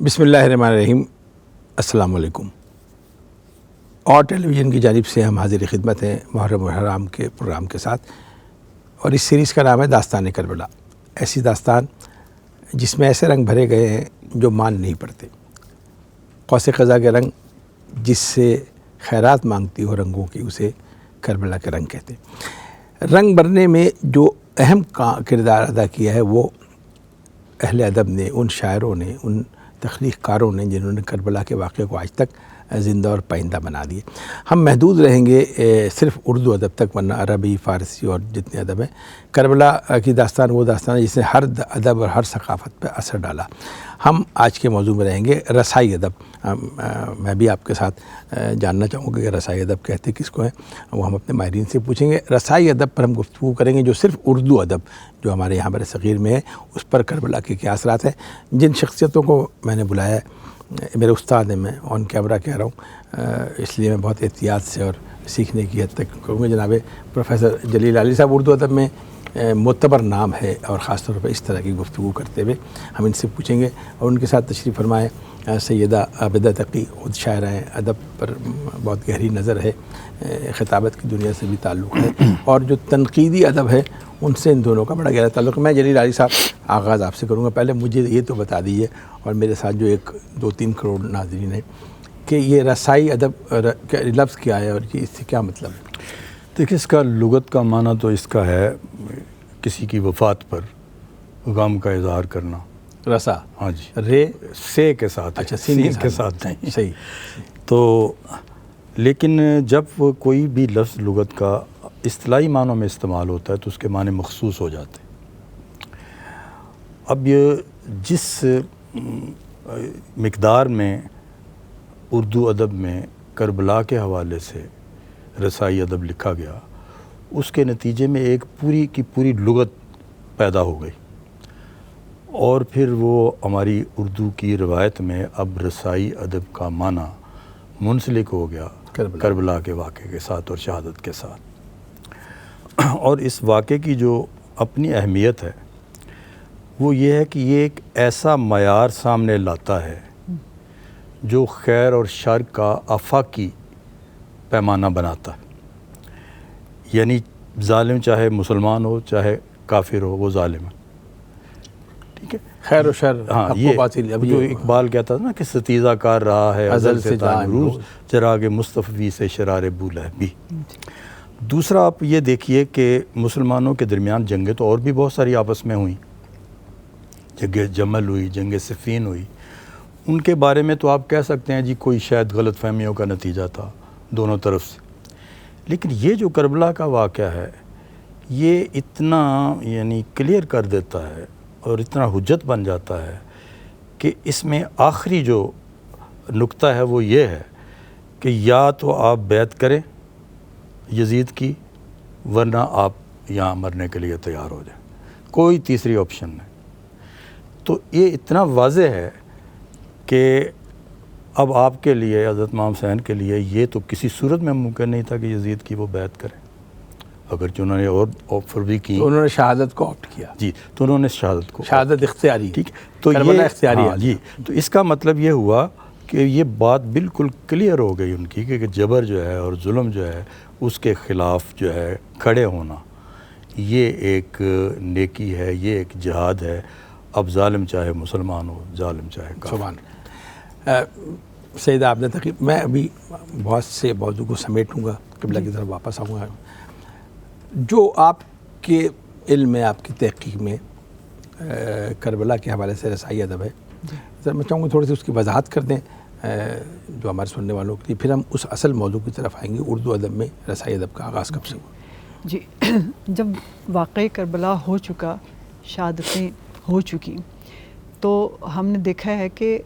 بسم اللہ الرحمن الرحیم. السلام علیکم. اور ٹیلی ویژن کی جانب سے ہم حاضر خدمت ہیں محرم الحرام کے پروگرام کے ساتھ، اور اس سیریز کا نام ہے داستان کربلا. ایسی داستان جس میں ایسے رنگ بھرے گئے ہیں جو مان نہیں پڑتے. قوس قزح کے رنگ جس سے خیرات مانگتی ہو رنگوں کی، اسے کربلا کے رنگ کہتے ہیں. رنگ بھرنے میں جو اہم کردار ادا کیا ہے وہ اہل ادب نے، ان شاعروں نے، ان تخلیق کاروں نے جنہوں نے کربلا کے واقعے کو آج تک زندہ اور پائندہ بنا دیے. ہم محدود رہیں گے صرف اردو ادب تک، ورنہ عربی، فارسی اور جتنے ادب ہیں. کربلا کی داستان وہ داستان ہے جس نے ہر ادب اور ہر ثقافت پہ اثر ڈالا. ہم آج کے موضوع میں رہیں گے رسائی ادب. میں بھی آپ کے ساتھ جاننا چاہوں گا کہ رسائی ادب کہتے کس کو ہیں، وہ ہم اپنے ماہرین سے پوچھیں گے. رسائی ادب پر ہم گفتگو کریں گے جو صرف اردو ادب جو ہمارے یہاں بر صغیر میں ہے اس پر کربلا کے کیا اثرات ہیں. جن شخصیتوں کو میں نے بلایا ہے میرے استاد ہیں، میں آن کیمرہ کہہ رہا ہوں اس لیے میں بہت احتیاط سے اور سیکھنے کی حد تک کہوں گا. جناب پروفیسر جلیل علی صاحب اردو ادب میں معتبر نام ہے، اور خاص طور پر اس طرح کی گفتگو کرتے ہوئے ہم ان سے پوچھیں گے. اور ان کے ساتھ تشریف فرمائے سیدہ عابدہ تقی، خود شاعرہ ہیں، ادب پر بہت گہری نظر ہے، خطابت کی دنیا سے بھی تعلق ہے، اور جو تنقیدی ادب ہے ان سے ان دونوں کا بڑا گہرا تعلق ہے. میں جلیل علی صاحب آغاز آپ سے کروں گا. پہلے مجھے یہ تو بتا دیجیے، اور میرے ساتھ جو 2-3 کروڑ ناظرین ہیں، کہ یہ رسائی ادب لفظ کیا ہے اور یہ اس سے کیا مطلب ہے؟ دیکھیں، اس کا لغت کا معنی تو اس کا ہے کسی کی وفات پر غم کا اظہار کرنا. رسا، ہاں جی، رے سے کے ساتھ. اچھا، سین کے ساتھ نہیں. صحیح. تو لیکن جب کوئی بھی لفظ لغت کا اصطلاحی معنوں میں استعمال ہوتا ہے تو اس کے معنی مخصوص ہو جاتے ہیں. اب یہ جس مقدار میں اردو ادب میں کربلا کے حوالے سے رسائی ادب لکھا گیا، اس کے نتیجے میں ایک پوری کی پوری لغت پیدا ہو گئی، اور پھر وہ ہماری اردو کی روایت میں اب رسائی ادب کا معنی منسلک ہو گیا کربلا کے واقعے کے ساتھ اور شہادت کے ساتھ. اور اس واقعے کی جو اپنی اہمیت ہے وہ یہ ہے کہ یہ ایک ایسا معیار سامنے لاتا ہے جو خیر اور شر کا آفاقی پیمانہ بناتا ہے. یعنی ظالم چاہے مسلمان ہو چاہے کافر ہو، وہ ظالم ہے. ٹھیک ہے، خیر و شر، ہاں، یہ جو اقبال کہتا تھا نا کہ ستیزہ کار رہا ہے ازل سے تا امروز، چراغ مصطفی سے شرار بولہبی. دوسرا آپ یہ دیکھیے کہ مسلمانوں کے درمیان جنگیں تو اور بھی بہت ساری آپس میں ہوئیں. جنگ جمل ہوئی، جنگ صفین ہوئی. ان کے بارے میں تو آپ کہہ سکتے ہیں جی کوئی شاید غلط فہمیوں کا نتیجہ تھا دونوں طرف سے. لیکن یہ جو کربلا کا واقعہ ہے یہ اتنا یعنی کلیئر کر دیتا ہے اور اتنا حجت بن جاتا ہے کہ اس میں آخری جو نقطہ ہے وہ یہ ہے کہ یا تو آپ بیعت کریں یزید کی، ورنہ آپ یہاں مرنے کے لیے تیار ہو جائیں. کوئی تیسری آپشن نہیں. تو یہ اتنا واضح ہے کہ اب آپ کے لیے، حضرت امام حسین کے لیے، یہ تو کسی صورت میں ممکن نہیں تھا کہ یزید کی وہ بیعت کریں. اگرچہ انہوں نے اور آفر بھی کی، تو انہوں نے شہادت کو آپٹ کیا. جی، تو انہوں نے شہادت اختیاری. ٹھیک ہے، تو یہ اختیاری. جی، تو اس کا مطلب یہ ہوا کہ یہ بات بالکل کلیئر ہو گئی ان کی کہ جبر جو ہے اور ظلم جو ہے اس کے خلاف جو ہے کھڑے ہونا یہ ایک نیکی ہے، یہ ایک جہاد ہے. اب ظالم چاہے مسلمان ہو، ظالم چاہے کافر. سبحان. سیدہ عابدہ تقی، میں ابھی بہت سے موضوع کو سمیٹوں گا، قبلہ کی طرف واپس آؤں گا. جو آپ کے علم میں، آپ کی تحقیق میں کربلا کے حوالے سے رسائی ادب ہے، سر میں چاہوں گا تھوڑی سی اس کی وضاحت کر دیں جو ہمارے سننے والوں کے لیے، پھر ہم اس اصل موضوع کی طرف آئیں گے. اردو ادب میں رسائی ادب کا آغاز کب سے ہوا؟ جی، جب واقعی کربلا ہو چکا، شہادتیں ہو چکی، تو ہم نے دیکھا ہے کہ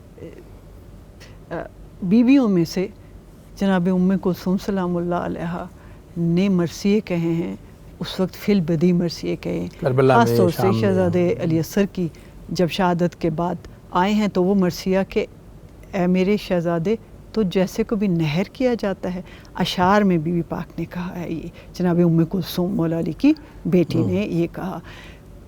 بیویوں میں سے جناب ام کلثوم سلام اللہ علیہا نے مرثیے کہے ہیں. اس وقت فی البدی مرثیے کہے، خاص طور سے شہزادے علی اصغر کی جب شہادت کے بعد آئے ہیں تو وہ مرثیہ کہ اے میرے شہزادے تو جیسے کو بھی نہر کیا جاتا ہے. اشعار میں بی پاک نے کہا ہے، یہ جناب ام کلثوم مولا علی کی بیٹی نے یہ کہا.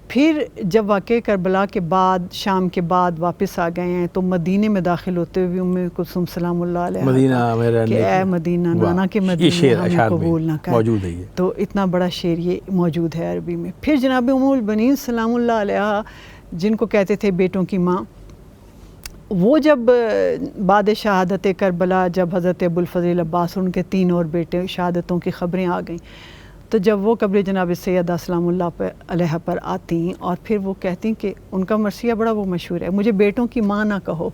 پھر جب واقعہ کربلا کے بعد شام کے بعد واپس آ گئے ہیں تو مدینے میں داخل ہوتے ہوئے ام کلثوم سلام اللہ علیہ مدینہ میرا کہ اے مدینہ نانا کے مدینہ ہمیں قبول نہ کر، موجود ہے تو اتنا بڑا شعر یہ موجود ہے عربی میں۔ پھر جناب ام البنین سلام اللہ علیہ جن کو کہتے تھے بیٹوں کی ماں، وہ جب بعد شہادت کربلا جب حضرت ابوالفضل عباس اور ان کے 3 اور بیٹے شہادتوں کی خبریں آ گئیں، تو جب وہ قبر جناب سیدہ سلام اللہ علیہ پر آتی اور پھر وہ کہتی کہ ان کا مرثیہ بڑا وہ مشہور ہے، مجھے بیٹوں کی ماں نہ کہو،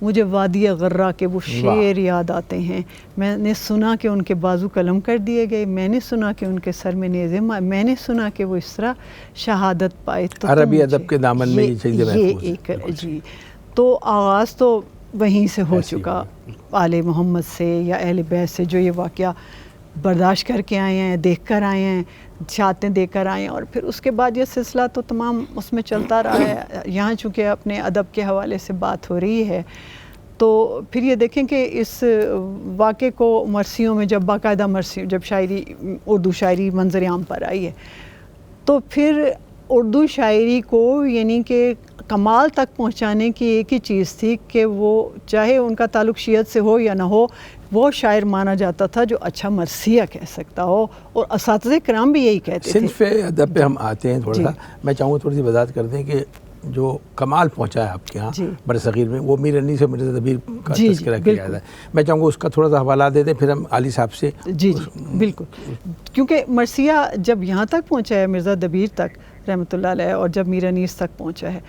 مجھے وادی غرہ کے وہ شعر یاد آتے ہیں، میں نے سنا کہ ان کے بازو قلم کر دیے گئے، میں نے سنا کہ ان کے سر میں نیزے میں نے سنا کہ وہ اس طرح شہادت پائے۔ تو عربی ادب کے دامن میں یہ چیزیں محفوظ ہیں۔ جی، تو آغاز تو وہیں سے ہو چکا، آل محمد سے یا اہل بیت سے جو یہ واقعہ برداشت کر کے آئے ہیں، دیکھ کر آئے ہیں، شہادتیں دے کر آئے ہیں، اور پھر اس کے بعد یہ سلسلہ تو تمام اس میں چلتا رہا ہے۔ یہاں چونکہ اپنے ادب کے حوالے سے بات ہو رہی ہے تو پھر یہ دیکھیں کہ اس واقعے کو مرثیوں میں جب باقاعدہ مرثی جب شاعری اردو شاعری منظر عام پر آئی ہے تو پھر اردو شاعری کو یعنی کہ کمال تک پہنچانے کی ایک ہی چیز تھی کہ وہ چاہے ان کا تعلق شیعت سے ہو یا نہ ہو، وہ شاعر مانا جاتا تھا جو اچھا مرثیہ کہہ سکتا ہو، اور اساتذہ کرام بھی یہی کہتے تھے۔ صنف ادب پہ ہم آتے ہیں تھوڑا سا، میں چاہوں گا تھوڑی سی وضاحت کر دیں کہ جو کمال پہنچا ہے آپ کے ہاں برصغیر میں، وہ میر انیس سے مرزا دبیر کا تذکرہ کیا جاتا ہے، میں چاہوں گا اس کا تھوڑا سا حوالہ دے دیں، پھر ہم علی صاحب سے۔ جی بالکل، کیونکہ مرثیہ جب یہاں تک پہنچا ہے مرزا دبیر تک رحمۃ اللہ علیہ، اور جب میر انیس تک پہنچا ہے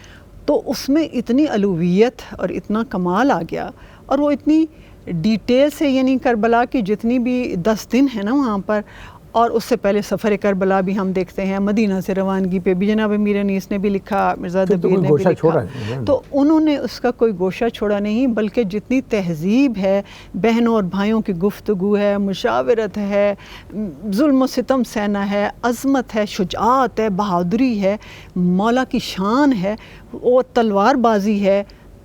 تو اس میں اتنی علویت اور اتنا کمال آ گیا، اور وہ اتنی ڈیٹیل سے، یعنی کربلا کی جتنی بھی 10 دن ہیں نا وہاں پر، اور اس سے پہلے سفر کربلا بھی ہم دیکھتے ہیں، مدینہ سے روانگی پہ بھی جناب میر انیس نے بھی لکھا، مرزا دبیر نے بھی لکھا، تو انہوں نے اس کا کوئی گوشہ چھوڑا نہیں، بلکہ جتنی تہذیب ہے، بہنوں اور بھائیوں کی گفتگو ہے، مشاورت ہے، ظلم و ستم سہنا ہے، عظمت ہے، شجاعت ہے، بہادری ہے، مولا کی شان ہے، وہ تلوار بازی ہے،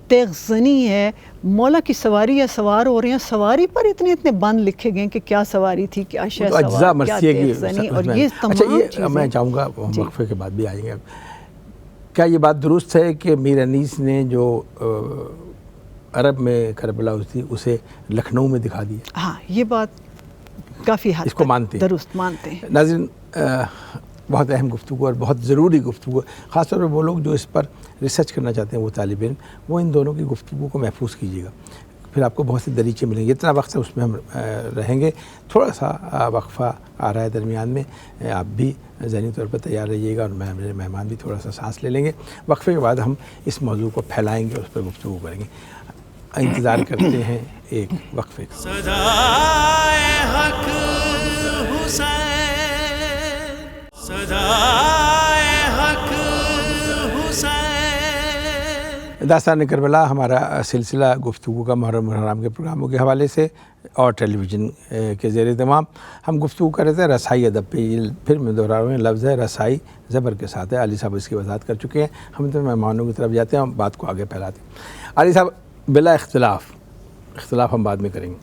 تیغ زنی ہے، مولا کی سواری یا سوار ہو رہے ہیں، سواری پر اتنے بند لکھے گئے کہ کیا سواری تھی، کیا شہ سوار، کیا تیغ زنی، اور یہ تمام چیزیں۔ میں چاہوں گا وقفے کے بعد بھی آئیں گے، کیا یہ بات درست ہے کہ میر انیس نے جو عرب میں کربلا تھی اسے لکھنؤ میں دکھا دیا؟ ہاں، یہ بات کافی حد اس کو مانتے ہیں، درست مانتے ہیں۔ ناظرین، بہت اہم گفتگو اور بہت ضروری گفتگو، خاص طور پر وہ لوگ جو اس پر ریسرچ کرنا چاہتے ہیں، وہ طالب علم، وہ ان دونوں کی گفتگو کو محفوظ کیجیے گا، پھر آپ کو بہت سے دریچے ملیں گے۔ اتنا وقت ہے اس میں ہم رہیں گے، تھوڑا سا وقفہ آ رہا ہے درمیان میں، آپ بھی ذہنی طور پر تیار رہیے گا، اور میرے مہمان بھی تھوڑا سا سانس لے لیں گے۔ وقفے کے بعد ہم اس موضوع کو پھیلائیں گے، اس پر گفتگو کریں گے۔ انتظار کرتے ہیں ایک وقفے کا۔ صدائے حق حسین، صدائے حق حسین۔ داستان کربلا ہمارا سلسلہ گفتگو کا محرم الحرام کے پروگراموں کے حوالے سے اور ٹیلی ویژن کے زیر اہتمام ہم گفتگو کر رہے تھے رسائی ادب پہ۔ پھر میں دوہرا رہا ہوں، لفظ ہے رسائی زبر کے ساتھ ہے، علی صاحب اس کی وضاحت کر چکے ہیں، ہم تو مہمانوں کی طرف جاتے ہیں، ہم بات کو آگے پھیلاتے ہیں۔ علی صاحب، بلا اختلاف ہم بعد میں کریں گے،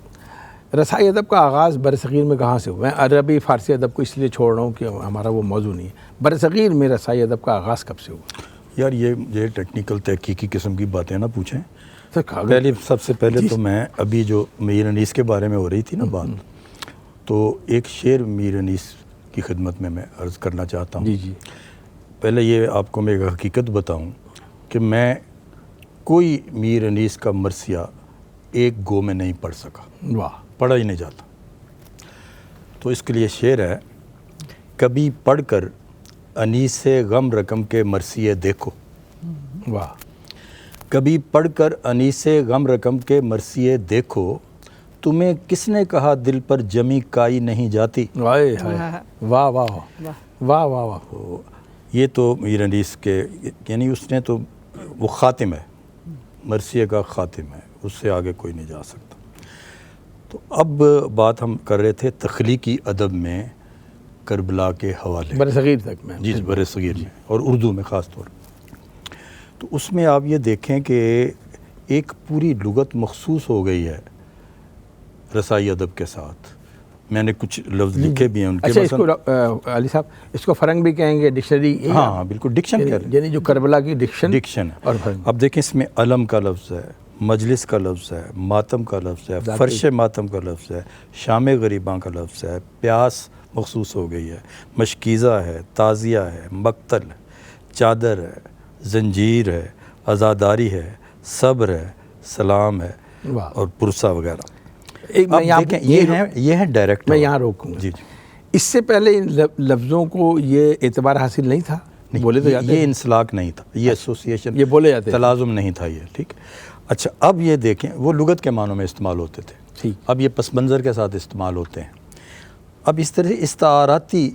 رسائی ادب کا آغاز برصغیر میں کہاں سے ہوا؟ میں عربی فارسی ادب کو اس لیے چھوڑ رہا ہوں کہ ہمارا وہ موضوع نہیں ہے، برصغیر میں رسائی ادب کا آغاز کب سے ہوا؟ یار یہ ٹیکنیکل تحقیقی قسم کی باتیں نہ پوچھیں، سب سے پہلے تو میں ابھی جو میر انیس کے بارے میں ہو رہی تھی نا بات، تو ایک شعر میر انیس کی خدمت میں عرض کرنا چاہتا ہوں۔ جی پہلے یہ آپ کو میں ایک حقیقت بتاؤں کہ میں کوئی میر انیس کا مرثیہ ایک گو میں نہیں پڑھ سکا، پڑھا ہی نہیں جاتا، تو اس کے لیے شعر ہے، کبھی پڑھ کر انیس سے غم رقم کے مرثیے دیکھو، واہ، کبھی پڑھ کر انیس سے غم رقم کے مرثیے دیکھو، تمہیں کس نے کہا دل پر جمی کائی نہیں جاتی۔ واہ واہ واہ واہ واہ واہ، یہ تو میر انیس کے، یعنی اس نے تو وہ خاتم ہے، مرثیے کا خاتم ہے، اس سے آگے کوئی نہیں جا سکتا۔ تو اب بات ہم کر رہے تھے تخلیقی ادب میں کربلا کے حوالے، برصغیر تک میں، جی برصغیر میں اور اردو میں خاص طور پر، تو اس میں آپ یہ دیکھیں کہ ایک پوری لغت مخصوص ہو گئی ہے رسائی ادب کے ساتھ، میں نے کچھ لفظ لکھے بھی ہیں ان کے. اچھا، اس کو علی صاحب اس کو فرنگ بھی کہیں گے، ڈکشنری؟ ہاں بالکل ڈکشن کہہ رہے ہیں، یعنی جو کربلا کی ڈکشن اور اب دیکھیں اس میں علم کا لفظ ہے، مجلس کا لفظ ہے، ماتم کا لفظ ہے، فرش ماتم کا لفظ ہے، شام غریباں کا لفظ ہے، پیاس مخصوص ہو گئی ہے، مشکیزہ ہے، تعزیہ ہے، مقتل ہے، چادر ہے، زنجیر ہے، عزاداری ہے، صبر ہے، سلام ہے اور پرسہ وغیرہ. یہ ہے ڈائریکٹ. میں یہاں روکوں گا. جی اس سے پہلے ان لفظوں کو یہ اعتبار حاصل نہیں تھا؟ بولے تو جاتے، یہ انسلاک نہیں تھا، یہ ایسوسیشن، یہ بولے جاتے، تلازم نہیں تھا یہ. ٹھیک. اچھا اب یہ دیکھیں وہ لغت کے معنوں میں استعمال ہوتے تھے، ٹھیک. اب یہ پس منظر کے ساتھ استعمال ہوتے ہیں. اب اس طرح استعاراتی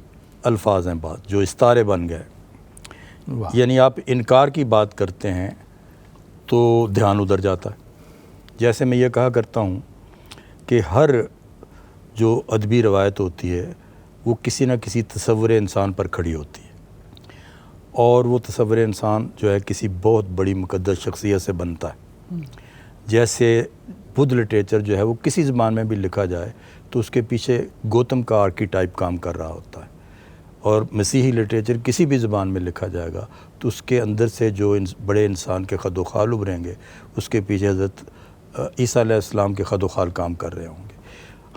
الفاظ ہیں بعض جو استعارے بن گئے. یعنی آپ انکار کی بات کرتے ہیں تو دھیان ادھر جاتا ہے. جیسے میں یہ کہا کرتا ہوں کہ ہر جو ادبی روایت ہوتی ہے وہ کسی نہ کسی تصور انسان پر کھڑی ہوتی ہے، اور وہ تصور انسان جو ہے کسی بہت بڑی مقدس شخصیت سے بنتا ہے. جیسے بدھ لٹریچر جو ہے وہ کسی زبان میں بھی لکھا جائے تو اس کے پیچھے گوتم کا آرکی ٹائپ کام کر رہا ہوتا ہے، اور مسیحی لٹریچر کسی بھی زبان میں لکھا جائے گا تو اس کے اندر سے جو بڑے انسان کے خد و خال ابھریں گے اس کے پیچھے حضرت عیسیٰ علیہ السلام کے خد و خال کام کر رہے ہوں گے.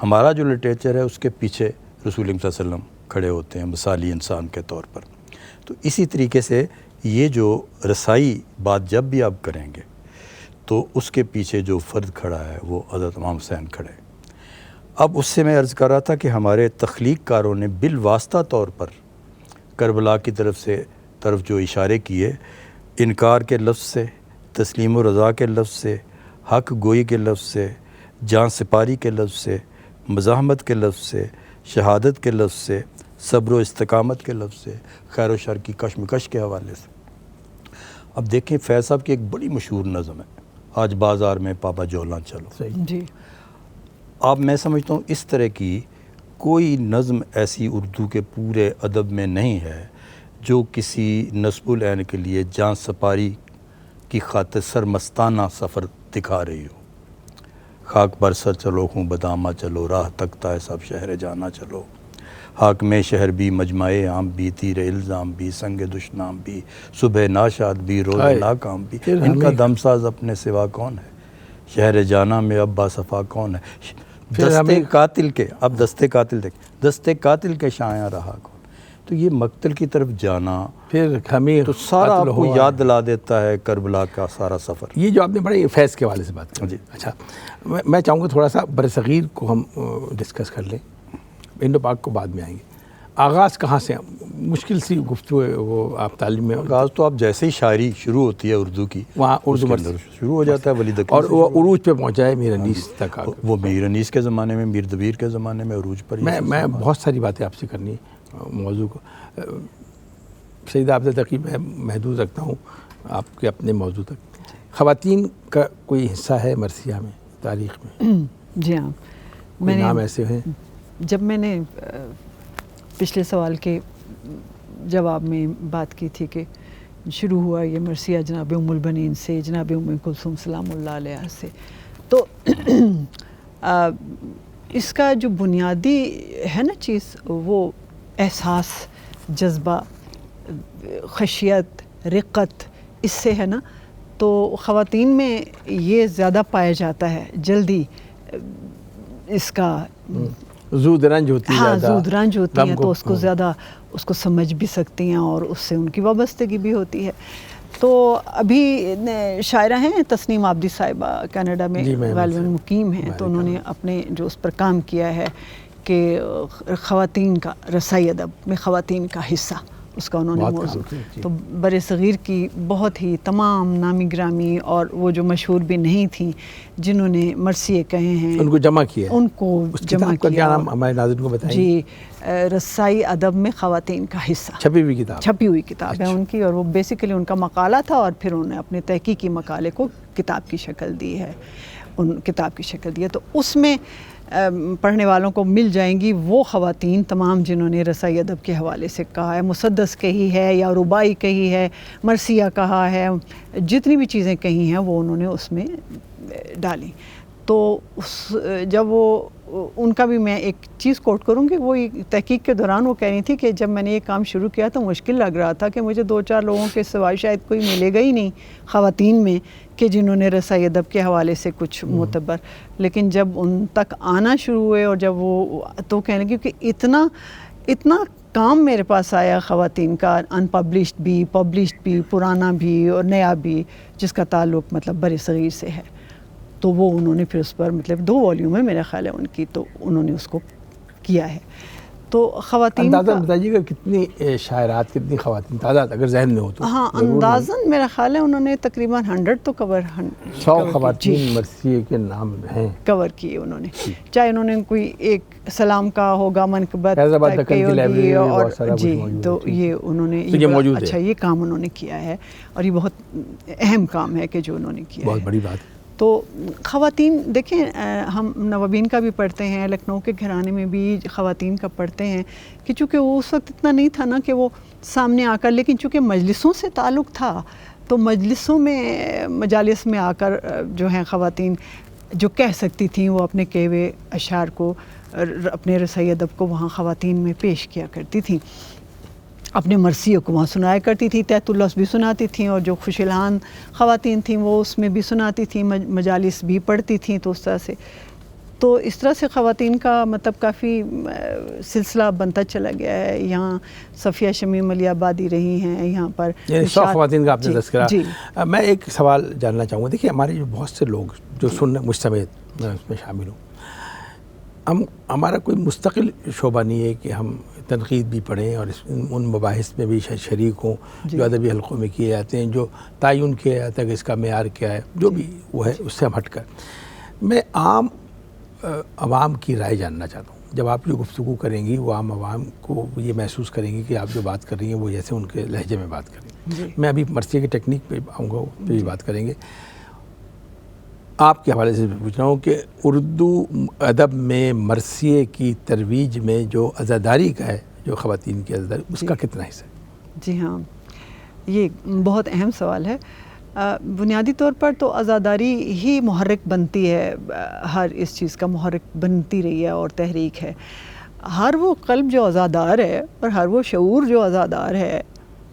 ہمارا جو لٹریچر ہے اس کے پیچھے رسول اللہ صلی اللہ علیہ وسلم کھڑے ہوتے ہیں مثالی انسان کے طور پر. تو اسی طریقے سے یہ جو رسائی بات جب بھی آپ کریں گے تو اس کے پیچھے جو فرد کھڑا ہے وہ حضرت امام حسین کھڑے. اب اس سے میں عرض کر رہا تھا کہ ہمارے تخلیق کاروں نے بالواسطہ طور پر کربلا کی طرف جو اشارے کیے، انکار کے لفظ سے، تسلیم و رضا کے لفظ سے، حق گوئی کے لفظ سے، جان سپاری کے لفظ سے، مزاحمت کے لفظ سے، شہادت کے لفظ سے، صبر و استقامت کے لفظ سے، خیر و شر کی کشمکش کے حوالے سے. اب دیکھیں فیض صاحب کی ایک بڑی مشہور نظم ہے، آج بازار میں پابا جولاں چلو. جی. اب میں سمجھتا ہوں اس طرح کی کوئی نظم ایسی اردو کے پورے ادب میں نہیں ہے جو کسی نصب العین کے لیے جان سپاری کی خاطر سرمستانہ سفر دکھا رہی ہو. خاک بر سر چلو خوں بدامہ چلو، راہ تکتا ہے سب شہر جانا چلو، حاکم شہر بھی مجمع عام بھی، تیر الزام بھی، سنگ دشنام بھی، صبح ناشاد بھی، روز ناکام بھی، ان کا دمساز اپنے سوا کون ہے، شہر جانا میں اب باصفا کون ہے، دستے قاتل کے، اب دستے قاتل دیکھ، دستے قاتل کے شایاں رہا کون. تو یہ مقتل کی طرف جانا پھر ہمیں تو سارا آپ کو یاد دلا دیتا ہے کربلا کا سارا سفر. یہ جو آپ نے بڑے فیض کے حوالے سے بات کی. جی. اچھا میں چاہوں گا تھوڑا سا برصغیر کو ہم ڈسکس کر لیں، انڈو پاک کو بعد میں آئیں گے. آغاز کہاں سے؟ مشکل سی گفتگو ہے وہ، آپ تعلیم میں آغاز تو آپ جیسے ہی شاعری شروع ہوتی ہے اردو کی وہاں اردو میں شروع ہو جاتا ہے ولید اور وہ عروج پہ پہنچا ہے میر انیس تک. وہ میر انیس کے زمانے میں، میر دبیر کے زمانے میں عروج پر. میں بہت ساری باتیں آپ سے کرنی موضوع کو. سیدہ عبدہ تقی میں محدود رکھتا ہوں آپ کے اپنے موضوع تک. خواتین کا کوئی حصہ ہے مرثیہ میں، تاریخ میں؟ جی ہاں، میں نام ایسے ہیں. جب میں نے پچھلے سوال کے جواب میں بات کی تھی کہ شروع ہوا یہ مرثیہ جناب ام البنین سے، جناب ام کلثوم سلام اللہ علیہ سے، تو اس کا جو بنیادی ہے نا چیز وہ احساس، جذبہ، خشیت، رقت، اس سے ہے نا. تو خواتین میں یہ زیادہ پایا جاتا ہے، جلدی اس کا زود رنج ہوتی ہے، ہاں زود رنج ہوتی ہیں تو اس کو زیادہ اس کو سمجھ بھی سکتی ہیں اور اس سے ان کی وابستگی بھی ہوتی ہے. تو ابھی شاعرہ ہیں تسنیم عابدی صاحبہ، کینیڈا میں غالباً مقیم ہیں، تو انہوں نے اپنے جو اس پر کام کیا ہے کہ خواتین کا رسائی ادب میں خواتین کا حصہ، اس کا انہوں نے موضوع تو بر صغیر کی بہت ہی تمام نامی گرامی اور وہ جو مشہور بھی نہیں تھیں جنہوں نے مرثیے کہے ہیں ان کو جمع کیا، ان کو جمع کیا. کیا نام ہمارے ناظرین کو بتائیں؟ جی، رسائی ادب میں خواتین کا حصہ، چھپی ہوئی کتاب ہے ان کی، اور وہ بیسیکلی ان کا مقالہ تھا اور پھر انہوں نے اپنے تحقیقی مقالے کو کتاب کی شکل دی ہے، ان کتاب کی شکل دی ہے. تو اس میں پڑھنے والوں کو مل جائیں گی وہ خواتین تمام جنہوں نے رسائی ادب کے حوالے سے کہا ہے، مسدس کہی ہے یا ربائی کہی ہے، مرثیہ کہا ہے، جتنی بھی چیزیں کہی ہیں وہ انہوں نے اس میں ڈالی. تو جب وہ ان کا بھی میں ایک چیز کوٹ کروں کہ وہ تحقیق کے دوران وہ کہہ رہی تھی کہ جب میں نے یہ کام شروع کیا تو مشکل لگ رہا تھا کہ مجھے 2-4 لوگوں کے سوائے شاید کوئی ملے گا ہی نہیں خواتین میں کہ جنہوں نے رسائی ادب کے حوالے سے کچھ معتبر، لیکن جب ان تک آنا شروع ہوئے اور جب وہ تو کہنے لگی کہ اتنا کام میرے پاس آیا خواتین کا، ان پبلشڈ بھی، پبلشڈ بھی، پرانا بھی اور نیا بھی، جس کا تعلق مطلب بر صغیر سے ہے. تو وہ انہوں نے پھر اس پر مطلب 2 والیوم ہے میرا خیال ہے ان کی، تو انہوں نے اس کو کیا ہے. تو خواتین اندازاً بتائیے گا کتنی شاعرات، کتنی خواتین تعداد اگر ذہن میں ہو تو؟ ہاں اندازاً میرا خیال ہے انہوں نے تقریباً 100 تو 100 خواتین مرثیے کے نام ہیں کور کیے انہوں نے، چاہے انہوں نے کوئی ایک سلام کا ہوگا، منقبت اور جی، تو یہ انہوں نے اچھا یہ کام انہوں نے کیا ہے اور یہ بہت اہم کام ہے کہ جو انہوں نے کیا، بہت بڑی بات. تو خواتین دیکھیں، ہم نوابین کا بھی پڑھتے ہیں، لکھنؤ کے گھرانے میں بھی خواتین کا پڑھتے ہیں کہ چونکہ وہ اس وقت اتنا نہیں تھا نا کہ وہ سامنے آ کر، لیکن چونکہ مجلسوں سے تعلق تھا تو مجلسوں میں، مجالس میں آ کر جو ہیں خواتین جو کہہ سکتی تھیں وہ اپنے کہے ہوئے اشعار کو، اپنے رسائی ادب کو وہاں خواتین میں پیش کیا کرتی تھیں، اپنے مرثیے کو وہاں سنایا کرتی تھی، تحت اللفظ بھی سناتی تھیں، اور جو خوش الحان خواتین تھیں وہ اس میں بھی سناتی تھیں، مجالس بھی پڑھتی تھیں. تو اس طرح سے خواتین کا مطلب کافی سلسلہ بنتا چلا گیا ہے. یہاں صفیہ شمیم علی آبادی رہی ہیں یہاں پر، 100 خواتین کا آپ نے تذکرہ. میں ایک سوال جاننا چاہوں گا. دیکھیے ہمارے جو بہت سے لوگ جو مجھ سمیت میں اس میں شامل ہوں، ہمارا کوئی مستقل شعبہ نہیں ہے کہ ہم تنقید بھی پڑھیں اور ان مباحث میں بھی شریک ہوں جو ادبی حلقوں میں کیے جاتے ہیں، جو تعین کیا جاتا ہے کہ اس کا معیار کیا ہے، جو بھی وہ ہے اس سے ہم ہٹ کر میں عام عوام کی رائے جاننا چاہتا ہوں. جب آپ جو گفتگو کریں گی وہ عام عوام کو یہ محسوس کریں گی کہ آپ جو بات کر رہی ہیں وہ جیسے ان کے لہجے میں بات کریں گے. میں ابھی مرثیے کی ٹیکنیک پہ آؤں گا، پہ بھی بات کریں گے. آپ کے حوالے سے پوچھ رہا ہوں کہ اردو ادب میں مرثیے کی ترویج میں جو عزاداری کا ہے، جو خواتین کی عزاداری، اس کا کتنا حصہ ہے؟ جی ہاں، یہ بہت اہم سوال ہے. بنیادی طور پر تو عزاداری ہی محرک بنتی ہے، ہر اس چیز کا محرک بنتی رہی ہے اور تحریک ہے. ہر وہ قلب جو عزادار ہے اور ہر وہ شعور جو عزادار ہے،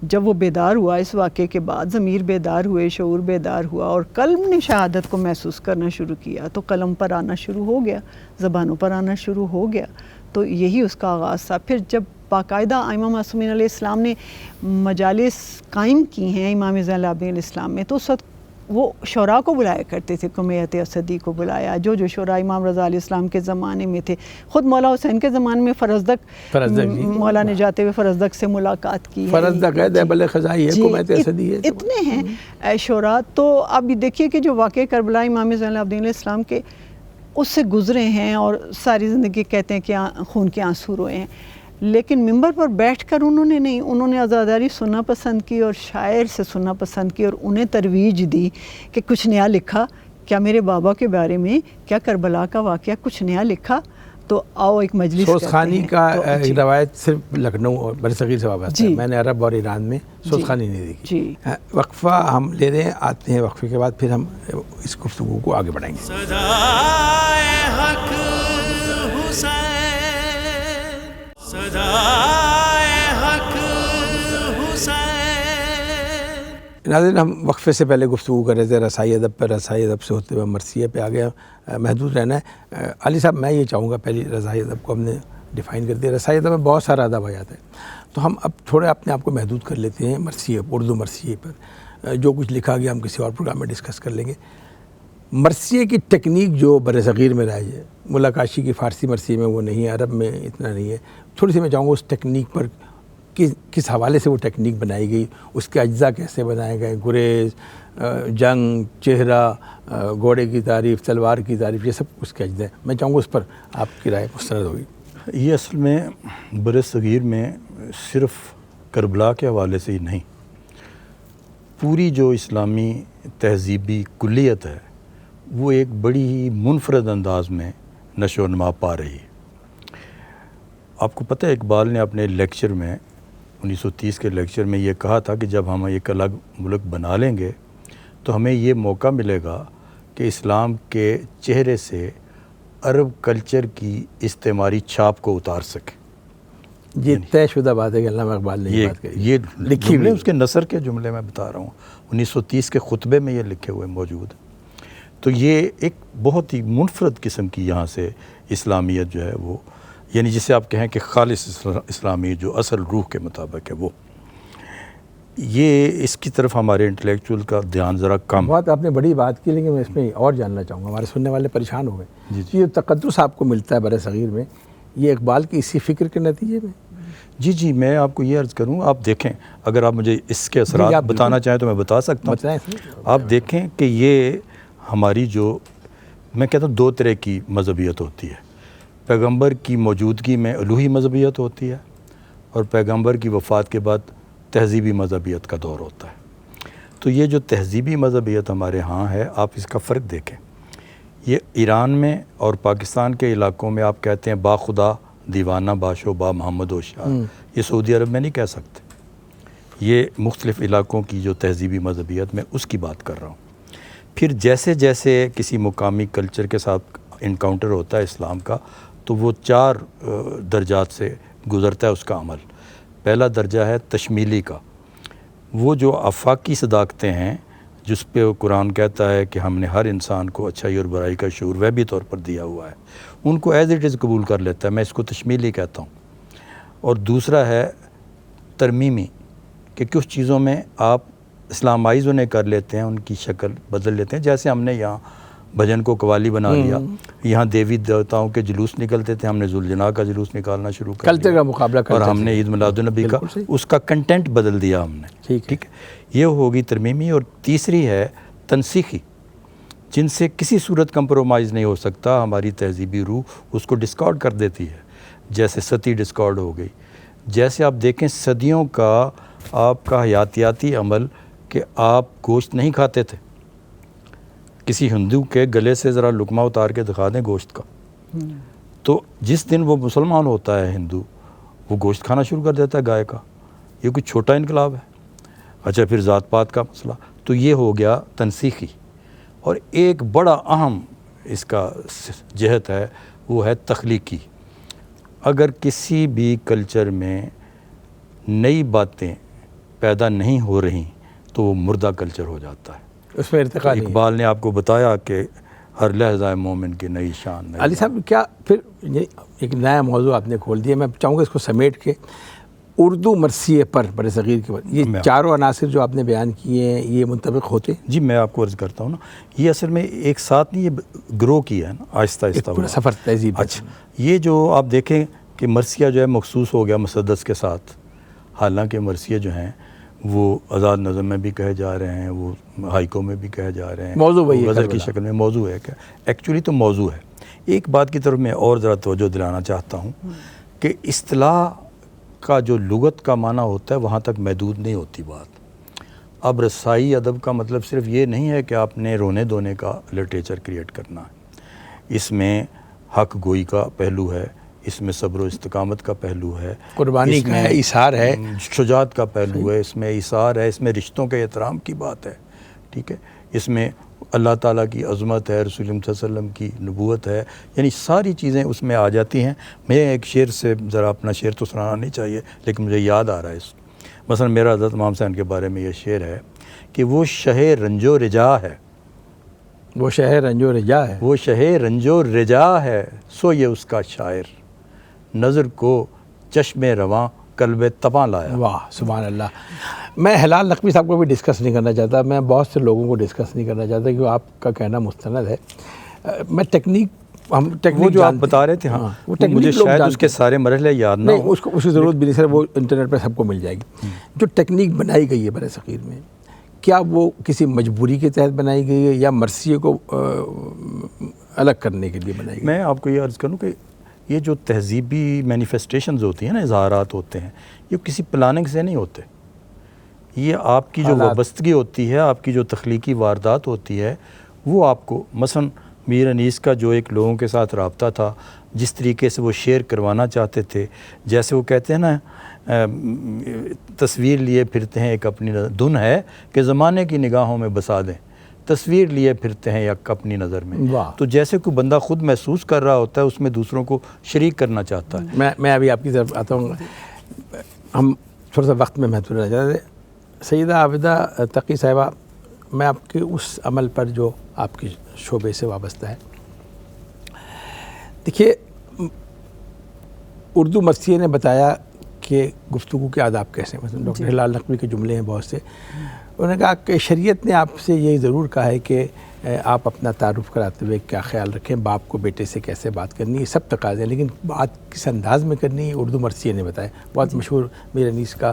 جب وہ بیدار ہوا اس واقعے کے بعد، ضمیر بیدار ہوئے، شعور بیدار ہوا اور قلب نے شہادت کو محسوس کرنا شروع کیا، تو قلم پر آنا شروع ہو گیا، زبانوں پر آنا شروع ہو گیا. تو یہی اس کا آغاز تھا. پھر جب باقاعدہ ائمہ معصومین علیہ السلام نے مجالس قائم کی ہیں امام زین العابدین علیہ السلام میں، تو اس وقت وہ شعراء کو بلایا کرتے تھے، کمیت اسدی کو بلایا، جو شعراء امام رضا علیہ السلام کے زمانے میں تھے. خود مولا حسین کے زمانے میں فرزدق مولا نے جاتے ہوئے فرزدق سے ملاقات کی ہے. فرزدق ہے، دیبل خزائی ہے، کمیت اسدی ہے، اتنے ہیں شعراء. تو اب یہ دیکھیے کہ جو واقعہ کربلا امام زین العابدین علیہ السلام کے اس سے گزرے ہیں اور ساری زندگی کہتے ہیں کہ خون کے آنسو روئے ہیں، لیکن ممبر پر بیٹھ کر انہوں نے عزاداری سننا پسند کی اور شاعر سے سننا پسند کی اور انہیں ترویج دی کہ کچھ نیا لکھا، کیا میرے بابا کے بارے میں، کیا کربلا کا واقعہ کچھ نیا لکھا، تو آؤ ایک مجلس. سوزخانی کا روایت صرف لکھنؤ اور برصغیر سے وابستہ ہے، میں نے عرب اور ایران میں سوزخانی نہیں دیکھی. وقفہ ہم لے رہے ہیں، آتے ہیں وقفے کے بعد پھر ہم اس گفتگو کو آگے بڑھائیں گے. صدائے حق حسین، صدائے حق حسین. ناظرین، ہم وقفے سے پہلے گفتگو کر رہے تھے رسائی ادب پر، رسائی ادب سے ہوتے ہوئے مرثیے پہ آ گیا. محدود رہنا ہے. علی صاحب، میں یہ چاہوں گا پہلی رسائی ادب کو ہم نے ڈیفائن کر دیا. رسائی ادب میں بہت سارا ادب آ جاتا ہے، تو ہم اب تھوڑے اپنے آپ کو محدود کر لیتے ہیں مرثیے، اردو مرثیے پر. جو کچھ لکھا گیا ہم کسی اور پروگرام میں ڈسکس کر لیں گے. مرثیے کی ٹیکنیک جو برصغیر میں رائج ہے، ملا کاشی کی فارسی مرثیے میں وہ نہیں ہے، عرب میں اتنا نہیں ہے. تھوڑی سی میں چاہوں گا اس ٹیکنیک پر کس حوالے سے وہ ٹیکنیک بنائی گئی، اس کے اجزاء کیسے بنائے گئے، گریز، جنگ، چہرہ، گھوڑے کی تعریف، تلوار کی تعریف، یہ سب اس کے اجزاء ہیں. میں چاہوں گا اس پر آپ کی رائے مستند ہوگی. یہ اصل میں برصغیر میں صرف کربلا کے حوالے سے ہی نہیں، پوری جو اسلامی تہذیبی کلیت ہے وہ ایک بڑی ہی منفرد انداز میں نشو و نما پا رہی ہے. آپ کو پتہ ہے اقبال نے اپنے لیکچر میں 1930 کے لیکچر میں یہ کہا تھا کہ جب ہم ایک الگ ملک بنا لیں گے تو ہمیں یہ موقع ملے گا کہ اسلام کے چہرے سے عرب کلچر کی استعماری چھاپ کو اتار سکے. یہ طے شدہ بات ہے کہ علامہ اقبال نے یہ بات کہی. یہ لکھی جملے اس کے نثر کے جملے میں بتا رہا ہوں, 1930 کے خطبے میں یہ لکھے ہوئے موجود ہیں. تو یہ ایک بہت ہی منفرد قسم کی یہاں سے اسلامیت جو ہے وہ, یعنی جسے آپ کہیں کہ خالص اسلامی جو اصل روح کے مطابق ہے وہ, یہ اس کی طرف ہمارے انٹلیکچوئل کا دھیان ذرا کم. بات آپ نے بڑی بات کی, لیکن میں اس میں اور جاننا چاہوں گا, ہمارے سننے والے پریشان ہو گئے. یہ تقدس آپ کو ملتا ہے بر صغیر میں, یہ اقبال کی اسی فکر کے نتیجے میں؟ جی میں آپ کو یہ عرض کروں, آپ دیکھیں, اگر آپ مجھے اس کے اثرات بتانا چاہیں تو میں بتا سکتا ہوں. آپ دیکھیں کہ یہ ہماری جو, میں کہتا ہوں 2 طرح کی مذہبیت ہوتی ہے. پیغمبر کی موجودگی میں الوہی مذہبیت ہوتی ہے, اور پیغمبر کی وفات کے بعد تہذیبی مذہبیت کا دور ہوتا ہے. تو یہ جو تہذیبی مذہبیت ہمارے ہاں ہے, آپ اس کا فرق دیکھیں. یہ ایران میں اور پاکستان کے علاقوں میں آپ کہتے ہیں با خدا دیوانہ باشو با محمد و شاہ, یہ سعودی عرب میں نہیں کہہ سکتے. یہ مختلف علاقوں کی جو تہذیبی مذہبیت میں اس کی بات کر رہا ہوں. پھر جیسے جیسے کسی مقامی کلچر کے ساتھ انکاؤنٹر ہوتا ہے اسلام کا, تو وہ 4 درجات سے گزرتا ہے اس کا عمل. پہلا درجہ ہے تشمیلی کا, وہ جو آفاقی صداقتیں ہیں جس پہ قرآن کہتا ہے کہ ہم نے ہر انسان کو اچھائی اور برائی کا شعور وہبی طور پر دیا ہوا ہے, ان کو ایز اٹ از قبول کر لیتا ہے. میں اس کو تشمیلی کہتا ہوں. اور دوسرا ہے ترمیمی, کہ کچھ چیزوں میں آپ اسلامائز انہیں کر لیتے ہیں, ان کی شکل بدل لیتے ہیں. جیسے ہم نے یہاں بھجن کو قوالی بنا لیا, یہاں دیوی دیوتاؤں کے جلوس نکلتے تھے, ہم نے ذوالجناح کا جلوس نکالنا شروع کر کلچر کا مقابلہ اور ہم نے عید میلاد النبی کا اس کا کنٹینٹ بدل دیا ہم نے. ٹھیک ہے, یہ ہوگی ترمیمی. اور تیسری ہے تنسیخی, جن سے کسی صورت کمپرومائز نہیں ہو سکتا. ہماری تہذیبی روح اس کو ڈسکارڈ کر دیتی ہے, جیسے ستی ڈسکارڈ ہو گئی. جیسے آپ دیکھیں صدیوں کا آپ کا حیاتیاتی عمل کہ آپ گوشت نہیں کھاتے تھے. کسی ہندو کے گلے سے ذرا لقمہ اتار کے دکھا دیں گوشت کا, تو جس دن وہ مسلمان ہوتا ہے ہندو, وہ گوشت کھانا شروع کر دیتا ہے گائے کا. یہ کوئی چھوٹا انقلاب ہے. اچھا, پھر ذات پات کا مسئلہ, تو یہ ہو گیا تنسیخی. اور ایک بڑا اہم اس کا جہت ہے, وہ ہے تخلیقی. اگر کسی بھی کلچر میں نئی باتیں پیدا نہیں ہو رہی تو وہ مردہ کلچر ہو جاتا ہے. اس میں ارتقا نہیں. اقبال نے آپ کو بتایا کہ ہر لحظہ مومن کی نئی شان. علی صاحب, کیا پھر ایک نیا موضوع آپ نے کھول دیا. میں چاہوں گا اس کو سمیٹ کے اردو مرثیے پر بر صغیر کے بعد یہ 4 عناصر جو آپ نے بیان کیے ہیں, یہ منطبق ہوتے؟ جی میں آپ کو عرض کرتا ہوں نا, یہ اصل میں ایک ساتھ نہیں, یہ گرو کیا ہے نا, آہستہ آہستہ سفر تہذیب. اچھا, یہ جو آپ دیکھیں کہ مرثیہ جو ہے مخصوص ہو گیا مسدس کے ساتھ, حالانکہ مرثیے جو ہیں وہ آزاد نظم میں بھی کہے جا رہے ہیں, وہ ہائیکو میں بھی کہے جا رہے ہیں, موضوع وہی غزل کی شکل میں موضوع ہے. کہ ایکچولی تو موضوع ہے. ایک بات کی طرف میں اور ذرا توجہ دلانا چاہتا ہوں کہ اصطلاح کا جو لغت کا معنی ہوتا ہے وہاں تک محدود نہیں ہوتی بات. اب رسائی ادب کا مطلب صرف یہ نہیں ہے کہ آپ نے رونے دھونے کا لٹریچر کریٹ کرنا ہے. اس میں حق گوئی کا پہلو ہے, اس میں صبر و استقامت کا پہلو ہے, قربانی کا ہے, ایثار ہے, شجاعت کا پہلو ہے, اس میں ایثار ہے, اس میں رشتوں کے احترام کی بات ہے. ٹھیک ہے, اس میں اللہ تعالیٰ کی عظمت ہے, رسول اللہ صلی اللہ علیہ وسلم کی نبوت ہے, یعنی ساری چیزیں اس میں آ جاتی ہیں. میں ایک شعر سے ذرا اپنا شعر تو سنانا نہیں چاہیے, لیکن مجھے یاد آ رہا ہے مثلا میرا حضرت امام حسین کے بارے میں یہ شعر ہے کہ وہ شہ رنج و رجا ہے, وہ شہ رنج و رجا ہے, وہ شہ رنج و رجا ہے, سو یہ اس کا شاعر نظر کو چشم رواں قلب تپاں لایا. واہ سبحان اللہ. میں ہلال نقوی صاحب کو بھی ڈسکس نہیں کرنا چاہتا, میں بہت سے لوگوں کو ڈسکس نہیں کرنا چاہتا کیونکہ آپ کا کہنا مستند ہے. میں وہ جو آپ بتا رہے تھے, ہاں مجھے شاید اس کے سارے مرحلے یاد نہ ہوں. اس کی ضرورت بھی نہیں سر, وہ انٹرنیٹ پہ سب کو مل جائے گی. جو ٹیکنیک بنائی گئی ہے بر صغیر میں, کیا وہ کسی مجبوری کے تحت بنائی گئی ہے یا مرثیے کو الگ کرنے کے لیے بنائی گئی؟ میں آپ کو یہ عرض کروں کہ یہ جو تہذیبی مینیفیسٹیشنز ہوتی ہیں نا, اظہارات ہوتے ہیں, یہ کسی پلاننگ سے نہیں ہوتے. یہ آپ کی جو وابستگی ہوتی ہے, آپ کی جو تخلیقی واردات ہوتی ہے, وہ آپ کو مثلا میر انیس کا جو ایک لوگوں کے ساتھ رابطہ تھا, جس طریقے سے وہ شعر کروانا چاہتے تھے, جیسے وہ کہتے ہیں نا تصویر لیے پھرتے ہیں ایک اپنی دھن ہے کہ زمانے کی نگاہوں میں بسا دیں, تصویر لیے پھرتے ہیں یک اپنی نظر میں. تو جیسے کوئی بندہ خود محسوس کر رہا ہوتا ہے اس میں دوسروں کو شریک کرنا چاہتا ہے. میں ابھی آپ کی طرف آتا ہوں. ہم تھوڑا سا وقت میں محدود رہ جاتے. سیدہ عابدہ تقی صاحبہ، میں آپ کے اس عمل پر جو آپ کے شعبے سے وابستہ ہے، دیکھیے اردو مرثیے نے بتایا کہ گفتگو کے آداب کیسے ہیں. مثلا ڈاکٹر ہلال نقوی کے جملے ہیں بہت سے. انہوں نے کہا کہ شریعت نے آپ سے یہ ضرور کہا ہے کہ آپ اپنا تعارف کراتے ہوئے کیا خیال رکھیں، باپ کو بیٹے سے کیسے بات کرنی ہے، سب تقاضے ہیں، لیکن بات کس انداز میں کرنی ہے اردو مرثیے نے بتایا. بہت مشہور میر انیس کا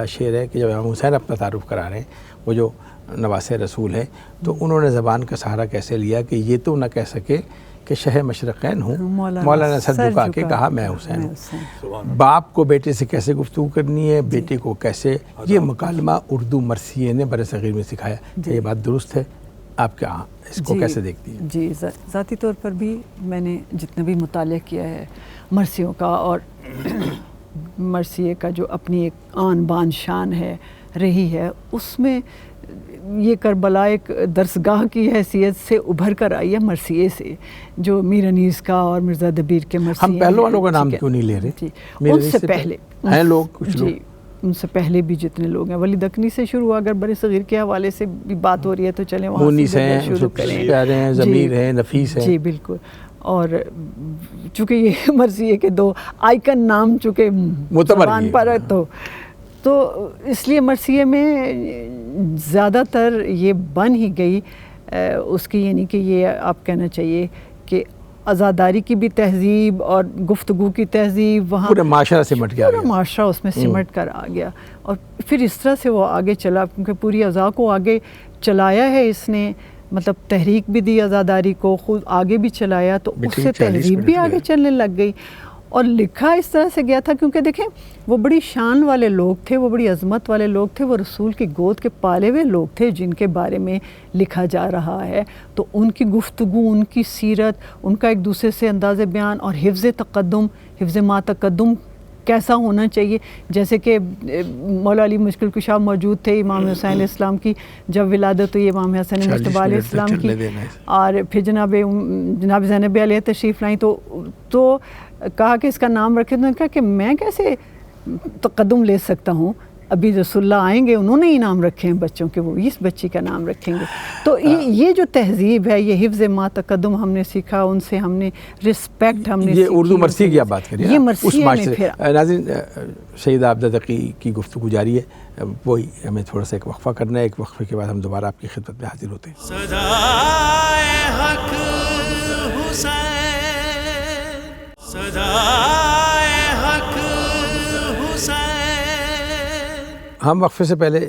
شعر ہے کہ جب امام حسین اپنا تعارف کرا رہے ہیں، وہ جو نواسۂ رسول ہیں، تو انہوں نے زبان کا سہارا کیسے لیا کہ یہ تو نہ کہہ سکے کہ شہ مشرقین ہوں، مولانا سر جھکا کے کہا میں حسین ہوں. باپ کو بیٹے سے کیسے گفتگو کرنی ہے، بیٹے کو کیسے، یہ مکالمہ اردو مرثیے نے برصغیر میں سکھایا. یہ بات درست ہے؟ آپ کیا اس کو کیسے دیکھتی ہیں؟ جی ذاتی طور پر بھی میں نے جتنا بھی مطالعہ کیا ہے مرثیوں کا، اور مرثیے کا جو اپنی ایک آن بان شان ہے رہی ہے، اس میں یہ کربلا ایک درسگاہ کی حیثیت سے ابھر کر آئی ہے مرثیے سے، جو میر انیس کا اور مرزا دبیر کے مرثیے. ہم پہلو والوں کا نام کیوں نہیں لے رہے؟ ان سے پہلے ہیں لوگ، کچھ لوگ ان سے پہلے بھی جتنے لوگ ہیں، ولی دکنی سے شروع، اگر برِ صغیر کے حوالے سے بھی بات ہو رہی ہے تو چلیں وہاں سے شروع کریں. پیارے ہیں، ضمیر ہیں، نفیس ہیں. جی بالکل. اور چونکہ یہ مرثیے کے دو آئیکن نام چونکہ زبان پر ہے تو اس لیے مرثیے میں زیادہ تر یہ بن ہی گئی اس کی، یعنی کہ یہ آپ کہنا چاہیے کہ عزاداری کی بھی تہذیب اور گفتگو کی تہذیب وہاں پورا معاشرہ سمٹ گیا، پورا معاشرہ اس میں سمٹ کر آ گیا. اور پھر اس طرح سے وہ آگے چلا، کیونکہ پوری اعضاء کو آگے چلایا ہے اس نے، مطلب تحریک بھی دی عزاداری کو، خود آگے بھی چلایا، تو اس سے تہذیب بھی آگے چلنے لگ گئی. اور لکھا اس طرح سے گیا تھا کیونکہ دیکھیں وہ بڑی شان والے لوگ تھے، وہ بڑی عظمت والے لوگ تھے، وہ رسول کی گود کے پالے ہوئے لوگ تھے جن کے بارے میں لکھا جا رہا ہے. تو ان کی گفتگو، ان کی سیرت، ان کا ایک دوسرے سے انداز بیان اور حفظ تقدم، حفظ ما تقدم کیسا ہونا چاہیے. جیسے کہ مولا علی مشکل کشا موجود تھے امام حسین علیہ السلام کی جب ولادت ہوئی، امام حسن مصطفیٰ علیہ السلام کی، اور پھر جناب زینب علیہ تشریف لائیں تو کہا کہ اس کا نام رکھے. تو نے کہا کہ میں کیسے تقدم لے سکتا ہوں، ابھی رسول اللہ آئیں گے، انہوں نے ہی نام رکھے ہیں بچوں کے، وہ اس بچی کا نام رکھیں گے. تو یہ جو تہذیب ہے، یہ حفظ ما تقدم ہم نے سیکھا ان سے، ہم نے رسپیکٹ ہم نے یہ اردو مرثیے کی آپ بات کریں، یہ مرثیے میں پھر ناظرین سیدہ عابدہ تقی کی گفتگو جاری ہے. وہی ہمیں تھوڑا سا ایک وقفہ کرنا ہے، ایک وقفے کے بعد ہم دوبارہ آپ کی خدمت میں حاضر ہوتے ہیں. صدائے حق حسین، صدائے حق حسین. ہم وقفے سے پہلے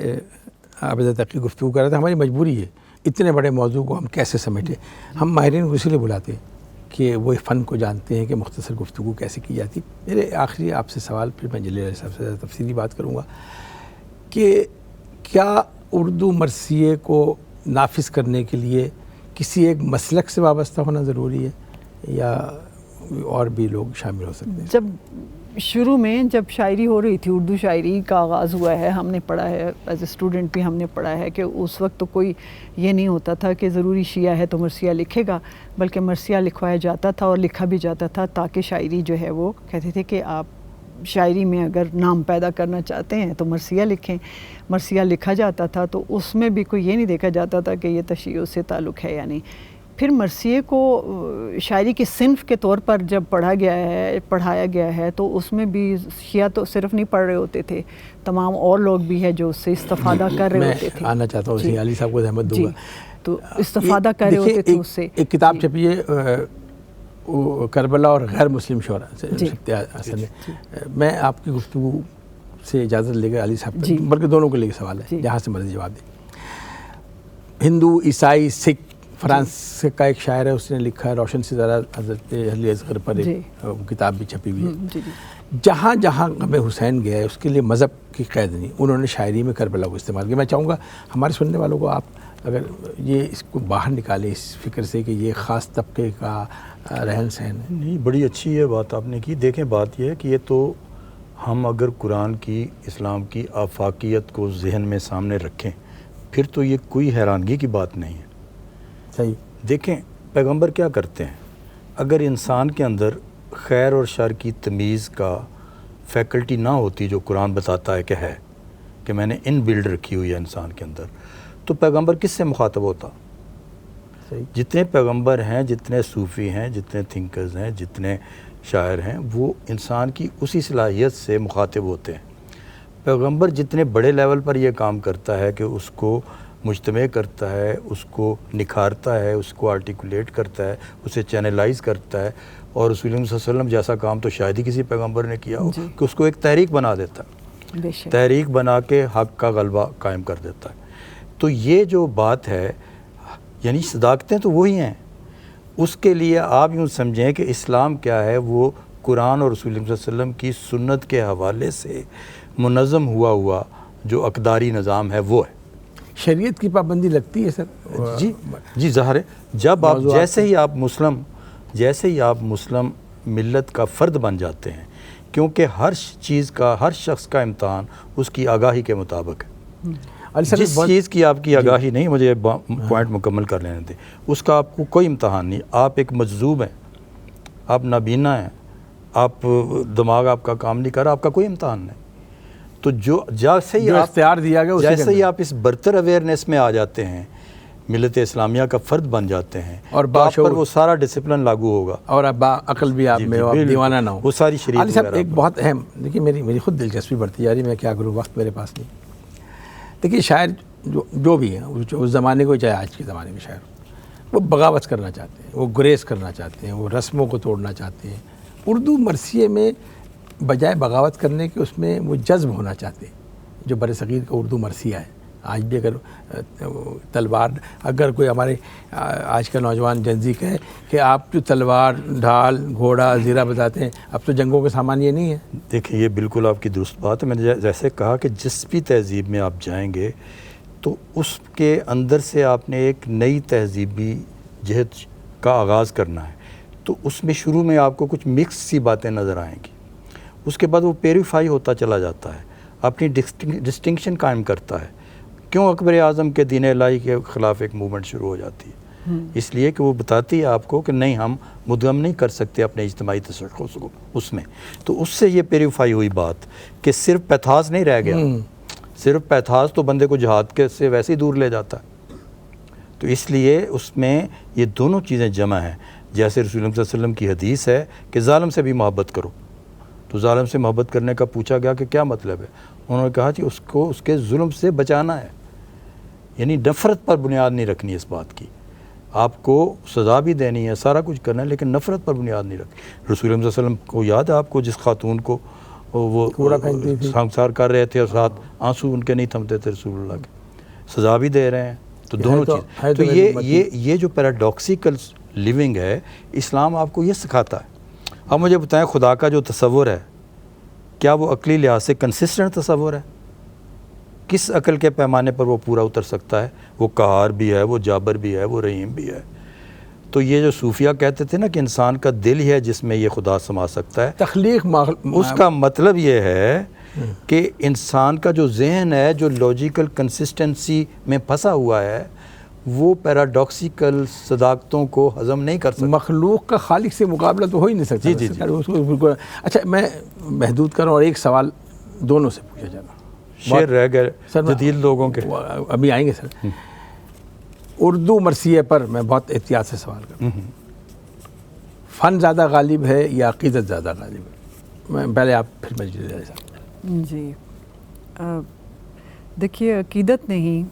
عابدہ تقی گفتگو کر رہے تھے. ہماری مجبوری ہے، اتنے بڑے موضوع کو ہم کیسے سمیٹیں. ہم ماہرین کو اسی لیے بلاتے ہیں کہ وہ فن کو جانتے ہیں کہ مختصر گفتگو کیسے کی جاتی. میرے آخری آپ سے سوال، پھر میں جلیل علیہ صاحب سے زیادہ تفصیلی بات کروں گا، کہ کیا اردو مرثیے کو نافذ کرنے کے لیے کسی ایک مسلک سے وابستہ ہونا ضروری ہے یا اور بھی لوگ شامل ہو سکتے ہیں؟ جب شروع میں جب شاعری ہو رہی تھی، اردو شاعری کا آغاز ہوا ہے، ہم نے پڑھا ہے ایز اے اسٹوڈنٹ بھی ہم نے پڑھا ہے کہ اس وقت تو کوئی یہ نہیں ہوتا تھا کہ ضروری شیعہ ہے تو مرثیہ لکھے گا، بلکہ مرثیہ لکھوایا جاتا تھا اور لکھا بھی جاتا تھا تاکہ شاعری جو ہے وہ کہتے تھے کہ آپ شاعری میں اگر نام پیدا کرنا چاہتے ہیں تو مرثیہ لکھیں. مرثیہ لکھا جاتا تھا تو اس میں بھی کوئی یہ نہیں دیکھا جاتا تھا کہ یہ تشیع سے تعلق ہے یا نہیں. پھر مرثیے کو شاعری کی صنف کے طور پر جب پڑھایا گیا ہے تو اس میں بھی شیعہ تو صرف نہیں پڑھ رہے ہوتے تھے، تمام اور لوگ بھی ہیں جو اس سے استفادہ کر رہے ہوتے تھے. میں آنا چاہتا ہوں علی صاحب کو زحمت دوں گا. تو استفادہ کر رہے ہوتے تھے اس سے. ایک کتاب چھپی ہے کربلا اور غیر مسلم شعراء سے. میں آپ کی گفتگو سے اجازت لے کر علی صاحب بلکہ دونوں کو لے کے سوال ہے، جہاں سے مرضی جواب دیں. ہندو، عیسائی، سکھ، فرانس کا ایک شاعر ہے، اس نے لکھا ہے روشن سے ذرا حضرت علی اصغر پر ایک کتاب بھی چھپی ہوئی ہے. جہاں جہاں غم حسین گیا ہے اس کے لیے مذہب کی قید نہیں، انہوں نے شاعری میں کربلا کو استعمال کیا. میں چاہوں گا ہمارے سننے والوں کو آپ اگر یہ اس کو باہر نکالیں اس فکر سے کہ یہ خاص طبقے کا رہن سہن ہے. نہیں، بڑی اچھی یہ بات آپ نے کی. دیکھیں بات یہ ہے کہ یہ تو ہم اگر قرآن کی، اسلام کی آفاقیت کو ذہن میں سامنے رکھیں پھر تو یہ کوئی حیرانگی کی بات نہیں ہے. صحیح. دیکھیں پیغمبر کیا کرتے ہیں، اگر انسان کے اندر خیر اور شر کی تمیز کا فیکلٹی نہ ہوتی جو قرآن بتاتا ہے کہ میں نے ان بلڈ رکھی ہوئی ہے انسان کے اندر، تو پیغمبر کس سے مخاطب ہوتا؟ صحیح. جتنے پیغمبر ہیں، جتنے صوفی ہیں، جتنے تھنکرز ہیں، جتنے شاعر ہیں، وہ انسان کی اسی صلاحیت سے مخاطب ہوتے ہیں. پیغمبر جتنے بڑے لیول پر یہ کام کرتا ہے کہ اس کو مجتمع کرتا ہے، اس کو نکھارتا ہے، اس کو آرٹیکولیٹ کرتا ہے، اسے چینلائز کرتا ہے، اور رسول اللہ صلی اللہ علیہ وسلم جیسا کام تو شاید ہی کسی پیغمبر نے کیا ہو کہ اس کو ایک تحریک بنا دیتا ہے، بے شک. تحریک بنا کے حق کا غلبہ قائم کر دیتا ہے. تو یہ جو بات ہے، یعنی صداقتیں تو وہی ہیں. اس کے لیے آپ یوں سمجھیں کہ اسلام کیا ہے، وہ قرآن اور رسول اللہ صلی اللہ علیہ وسلم کی سنت کے حوالے سے منظم ہوا جو اقداری نظام ہے وہ ہے. شریعت کی پابندی لگتی ہے سر؟ جی ظاہر ہے. جب آپ جیسے ہی آپ مسلم ملت کا فرد بن جاتے ہیں، کیونکہ ہر چیز کا، ہر شخص کا امتحان اس کی آگاہی کے مطابق ہے. جس چیز کی آپ کی آگاہی نہیں، مجھے پوائنٹ مکمل کر لینے دیں، اس کا آپ کو کوئی امتحان نہیں. آپ ایک مجذوب ہیں، آپ نابینا ہیں، آپ دماغ آپ کا کام نہیں کر رہا، آپ کا کوئی امتحان نہیں. تو جیسے ہی اختیار دیا گیا، جیسے ہی آپ اس برتر اویئرنیس میں آ جاتے ہیں، ملت اسلامیہ کا فرد بن جاتے ہیں، اور آپ پر وہ سارا ڈسپلن لاگو ہوگا، اور اب عقل بھی آپ میں ہو، آپ دیوانہ نہ ہو. وہ ساری شریعت. علی صاحب ایک بہت اہم، دیکھیے میری خود دلچسپی بڑھتی جا رہی ہے، میں کیا کروں، وقت میرے پاس نہیں. دیکھیے شاعر جو بھی ہیں، اس زمانے کو چاہے آج کے زمانے میں شاعر، وہ بغاوت کرنا چاہتے ہیں، وہ گریز کرنا چاہتے ہیں، وہ رسموں کو توڑنا چاہتے ہیں. اردو مرثیے میں بجائے بغاوت کرنے کے اس میں وہ جذب ہونا چاہتے ہیں، جو بر صغیر کا اردو مرثیہ ہے. آج بھی اگر تلوار، اگر کوئی ہمارے آج کا نوجوان جنزی کہے کہ آپ جو تلوار، ڈھال، گھوڑا، زیرہ بتاتے ہیں، اب تو جنگوں کے سامان یہ نہیں ہے. دیکھیں یہ بالکل آپ کی درست بات ہے. میں نے جیسے کہا کہ جس بھی تہذیب میں آپ جائیں گے تو اس کے اندر سے آپ نے ایک نئی تہذیبی جہت کا آغاز کرنا ہے، تو اس میں شروع میں آپ کو کچھ مکس سی باتیں نظر آئیں گی. اس کے بعد وہ پیوریفائی ہوتا چلا جاتا ہے، اپنی ڈسٹنکشن قائم کرتا ہے. کیوں اکبر اعظم کے دین الہی کے خلاف ایک موومنٹ شروع ہو جاتی ہے؟ اس لیے کہ وہ بتاتی ہے آپ کو کہ نہیں، ہم مدغم نہیں کر سکتے اپنے اجتماعی تشخص کو اس میں. تو اس سے یہ پیوریفائی ہوئی بات کہ صرف پیتھاس نہیں رہ گیا. صرف پیتھاس تو بندے کو جہاد کے سے ویسے ہی دور لے جاتا ہے. تو اس لیے اس میں یہ دونوں چیزیں جمع ہیں. جیسے رسول اللہ صلی اللہ علیہ وسلم کی حدیث ہے کہ ظالم سے بھی محبت کرو، تو ظالم سے محبت کرنے کا پوچھا گیا کہ کیا مطلب ہے؟ انہوں نے کہا کہ اس کو اس کے ظلم سے بچانا ہے. یعنی نفرت پر بنیاد نہیں رکھنی اس بات کی. آپ کو سزا بھی دینی ہے، سارا کچھ کرنا ہے، لیکن نفرت پر بنیاد نہیں رکھنی. رسول اللہ صلی اللہ علیہ وسلم کو یاد ہے آپ کو، جس خاتون کو وہ سنگسار کر رہے تھے اور ساتھ آنسو ان کے نہیں تھمتے تھے رسول اللہ کے، سزا بھی دے رہے ہیں. تو دونوں چیز. تو یہ جو پیراڈاکسیکل لیونگ ہے، اسلام آپ کو یہ سکھاتا ہے. اب مجھے بتائیں، خدا کا جو تصور ہے، کیا وہ عقلی لحاظ سے کنسسٹنٹ تصور ہے؟ کس عقل کے پیمانے پر وہ پورا اتر سکتا ہے؟ وہ قہار بھی ہے، وہ جابر بھی ہے، وہ رحیم بھی ہے. تو یہ جو صوفیہ کہتے تھے نا کہ انسان کا دل ہی ہے جس میں یہ خدا سما سکتا ہے، تخلیق اس کا مطلب یہ ہے کہ انسان کا جو ذہن ہے، جو لاجیکل کنسسٹنسی میں پھنسا ہوا ہے، وہ پیراڈاکسیکل صداقتوں کو ہضم نہیں کر سکتا. مخلوق کا خالق سے مقابلہ تو ہو ہی نہیں سکتا. جی. اس کو بالکل. اچھا میں محدود کروں اور ایک سوال دونوں سے پوچھا جانا، شعر رہ گئے جدید لوگوں کے، ابھی آئیں گے سر. اردو مرثیے پر میں بہت احتیاط سے سوال کرتا ہوں، فن زیادہ غالب ہے یا عقیدت زیادہ غالب ہے؟ میں پہلے آپ پھر مجھے جی. دیکھیے عقیدت نہیں،